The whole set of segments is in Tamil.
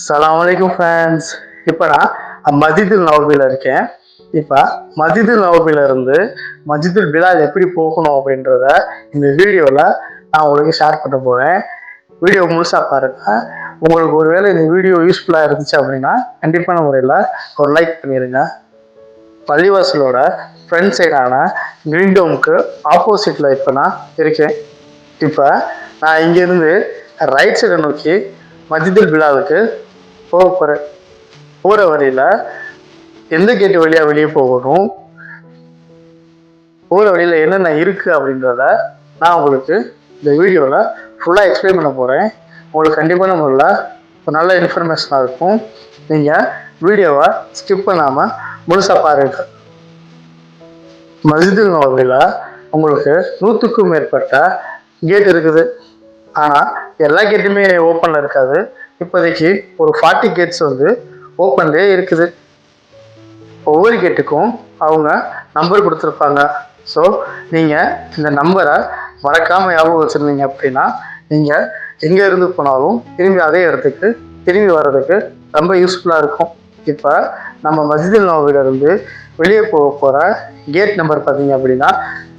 அஸ்ஸலாமு ஃப்ரெண்ட்ஸ். இப்போ நான் மஸ்ஜிதுல் நபவியில் இருக்கேன். இப்போ மஸ்ஜிதுல் நபவியில் இருந்து மஸ்ஜிதுல் பிலால் எப்படி போகணும் அப்படின்றத இந்த வீடியோவில் நான் உங்களுக்கு ஷேர் பண்ண போகிறேன். வீடியோ முழுசாக பாருங்கள். உங்களுக்கு ஒருவேளை இந்த வீடியோ யூஸ்ஃபுல்லாக இருந்துச்சு அப்படின்னா கண்டிப்பான முறையில் ஒரு லைக் பண்ணிடுங்க. பள்ளிவாசலோட ஃப்ரண்ட் சைடான கிரீன் டோமுக்கு ஆப்போசிட்டில் இப்போ நான் இருக்கேன். இப்போ நான் இங்கேருந்து ரைட் சைடை நோக்கி மஸ்ஜிதுல் பிலாலுக்கு போக போகிறேன். போகிற வழியில் எந்த கேட்டு வழியாக வெளியே போகணும், போகிற வழியில் என்னென்ன இருக்குது அப்படின்றத நான் உங்களுக்கு இந்த வீடியோவில் ஃபுல்லாக எக்ஸ்பிளைன் பண்ண போகிறேன். உங்களுக்கு கண்டிப்பான முறையில் ஒரு நல்ல இன்ஃபர்மேஷனாக இருக்கும். நீங்கள் வீடியோவை ஸ்கிப் பண்ணாமல் முழுசாக பாருங்கள். மஸ்ஜிதுல் நபவியில் உங்களுக்கு 100க்கும் மேற்பட்ட கேட் இருக்குது. ஆனால் எல்லா கேட்டுமே ஓப்பனில் இருக்காது. இப்போதைக்கு ஒரு 40 கேட்ஸ் ஓப்பன்லேயே இருக்குது. ஒவ்வொரு கேட்டுக்கும் அவங்க நம்பர் கொடுத்துருப்பாங்க. ஸோ நீங்கள் இந்த நம்பரை மறக்காமல் ஞாபகம் வச்சுருந்தீங்க அப்படின்னா நீங்கள் எங்கே இருந்து போனாலும் திரும்பி அதே இடத்துக்கு திரும்பி வர்றதுக்கு ரொம்ப யூஸ்ஃபுல்லாக இருக்கும். இப்போ நம்ம மஸ்ஜிதுல் நபவியிலிருந்து வெளியே போக போகிற கேட் நம்பர் பார்த்தீங்க அப்படின்னா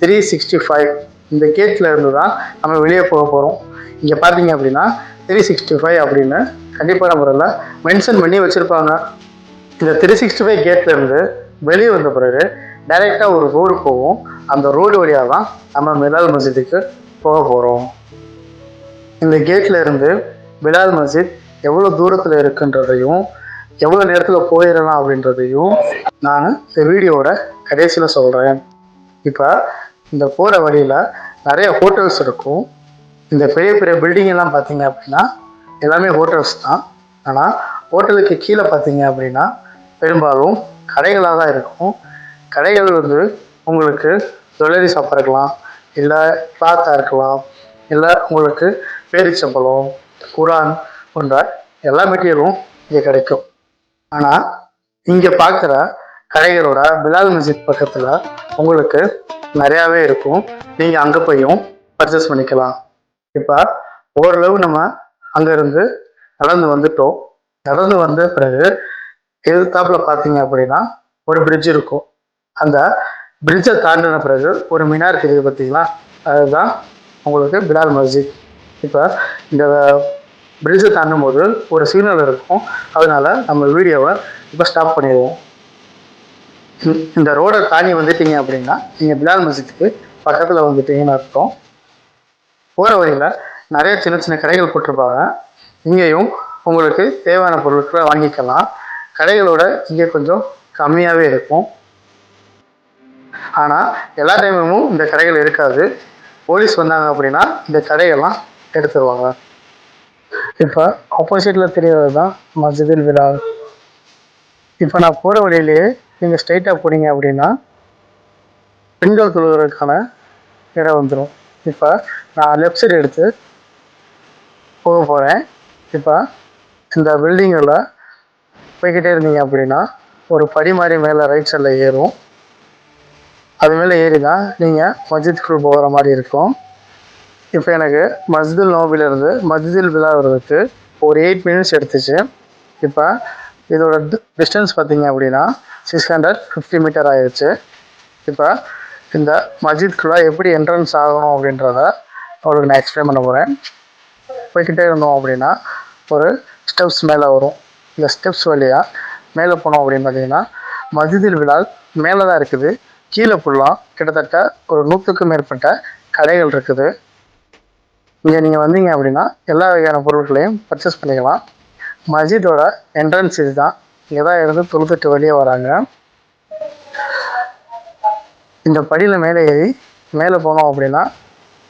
365. இந்த கேட்டில் இருந்து தான் நம்ம வெளியே போக போகிறோம். இங்கே பார்த்தீங்க அப்படின்னா 365 அப்படின்னு கண்டிப்பான முறையில் மென்ஷன் பண்ணி வச்சுருப்பாங்க. இந்த 365 கேட்லேருந்து வெளியே வந்த பிறகு டைரெக்டாக ஒரு ரோடு போகும். அந்த ரோடு வழியாக தான் நம்ம பிலால் மஸ்ஜிதுக்கு போக போகிறோம். இந்த கேட்டில் இருந்து பிலால் மஸ்ஜித் எவ்வளோ தூரத்தில் இருக்குன்றதையும் எவ்வளோ நேரத்தில் போயிடலாம் அப்படின்றதையும் நான் இந்த வீடியோவோட கடைசியில் சொல்கிறேன். இப்போ இந்த போகிற வழியில் நிறைய ஹோட்டல்ஸ் இருக்கும். இந்த பெரிய பெரிய பில்டிங்கெல்லாம் பார்த்தீங்க அப்படின்னா எல்லாமே ஹோட்டல்ஸ் தான். ஆனால் ஹோட்டலுக்கு கீழே பார்த்தீங்க அப்படின்னா பெரும்பாலும் கடைகளாக தான் இருக்கும். கடைகள் உங்களுக்கு ஜுவல்லரி ஷாப்பாக இருக்கலாம், இல்லை கிளாத்தாக இருக்கலாம், இல்லை உங்களுக்கு பேரிச்சம்பழம், குரான் போன்ற எல்லா மெட்டீரியலும் இங்கே கிடைக்கும். ஆனால் இங்கே பார்க்குற கடைகளோட பிலால் மஸ்ஜித் பக்கத்தில் உங்களுக்கு நிறையாவே இருக்கும். நீங்கள் அங்கே போயும் பர்ச்சேஸ் பண்ணிக்கலாம். இப்போ ஓரளவு நம்ம அங்கேருந்து நடந்து வந்துட்டோம். நடந்து வந்த பிறகு எதிர்த்தாப்பில் பார்த்தீங்க அப்படின்னா ஒரு பிரிட்ஜ் இருக்கும். அந்த பிரிட்ஜை தாண்டின பிறகு ஒரு மினார் இருக்குது பார்த்தீங்களா, அதுதான் உங்களுக்கு பிலால் மஸ்ஜித். இப்போ இந்த பிரிட்ஜை தாண்டும் போது ஒரு சிக்னல் இருக்கும். அதனால நம்ம வீடியோவை இப்போ ஸ்டாப் பண்ணிடுவோம். இந்த ரோடை தாண்டி வந்துட்டீங்க அப்படின்னா நீங்கள் பிலால் மஸ்ஜித்துக்கு பக்கத்தில் வந்துட்டீங்கன்னு அர்த்தம். போகிற வழியில் நிறைய சின்ன சின்ன கடைகள் போட்டிருப்பாங்க. இங்கேயும் உங்களுக்கு தேவையான பொருட்களை வாங்கிக்கலாம். கடைகளோட இங்கே கொஞ்சம் கம்மியாகவே இருக்கும். ஆனால் எல்லா டைமும் இந்த கடைகள் இருக்காது. போலீஸ் வந்தாங்க அப்படின்னா இந்த கடைகள்லாம் எடுத்துருவாங்க. இப்போ ஆப்போசிட்டில் தெரியறது தான் மஸ்ஜிதுல் பிலால். இப்போ நான் போகிற வழியிலேயே நீங்கள் ஸ்ட்ரைட்டாக போனீங்க அப்படின்னா பெண்கள் தொழுவதற்கான இடம் வந்துடும். இப்போ நான் லெஃப்ட் சைடு எடுத்து போக போகிறேன். இப்போ இந்த பில்டிங்கில் போய்கிட்டே இருந்தீங்க அப்படின்னா ஒரு படி மாதிரி மேலே ரைட் சைடில் ஏறும். அது மேலே ஏறி தான் நீங்கள் மஸ்ஜிதுக்குள் போகிற மாதிரி இருக்கும். இப்போ எனக்கு மஸ்ஜிதுல் நபவியிலேருந்து மஸ்ஜிதுல் பிலால் வர்றதுக்கு ஒரு 8 மினிட்ஸ் எடுத்துச்சு. இப்போ இதோட டிஸ்டன்ஸ் பார்த்தீங்க அப்படின்னா 650 மீட்டர் ஆயிடுச்சு. இப்போ இந்த மஸ்ஜித்குள்ளே எப்படி என்ட்ரன்ஸ் ஆகணும் அப்படின்றத அவருக்கு நான் எக்ஸ்பிளைன் பண்ண போகிறேன். போய்கிட்டே இருந்தோம் அப்படின்னா ஒரு ஸ்டெப்ஸ் மேலே வரும். இந்த ஸ்டெப்ஸ் வழியாக மேலே போனோம் அப்படின்னு பார்த்தீங்கன்னா மஸ்ஜிதுல் பிலால் மேலே தான் இருக்குது. கீழே ஃபுல்லாக கிட்டத்தட்ட ஒரு 100க்கும் மேற்பட்ட கடைகள் இருக்குது. இங்கே நீங்கள் வந்தீங்க அப்படின்னா எல்லா வகையான பொருட்களையும் பர்ச்சேஸ் பண்ணிக்கலாம். மஸ்ஜிதோட என்ட்ரன்ஸ் இது தான். இங்கே தான் இருந்து தொழுதுட்டு வெளியே வராங்க. இந்த படியில் மேலே ஏறி மேலே போனோம் அப்படின்னா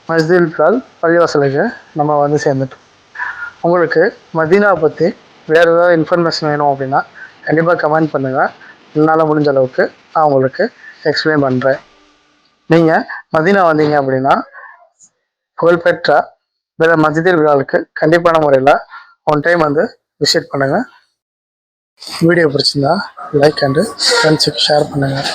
மஸ்ஜிதுல் பிலால் பள்ளிவாசலுக்கு நம்ம சேர்ந்துட்டோம். உங்களுக்கு மதீனாவை பற்றி வேறு ஏதாவது இன்ஃபர்மேஷன் வேணும் அப்படின்னா கண்டிப்பாக கமெண்ட் பண்ணுங்கள். என்னால் முடிஞ்ச அளவுக்கு நான் உங்களுக்கு எக்ஸ்பிளைன் பண்ணுறேன். நீங்கள் மதீனா வந்தீங்க அப்படின்னா புகழ்பெற்ற மஸ்ஜிதுல் பிலாலுக்கு கண்டிப்பான முறையில் ஒன் டைம் விசிட் பண்ணுங்கள். வீடியோ பிடிச்சிருந்தா லைக் அண்டு ஃப்ரெண்ட்ஸுக்கு ஷேர் பண்ணுங்கள்.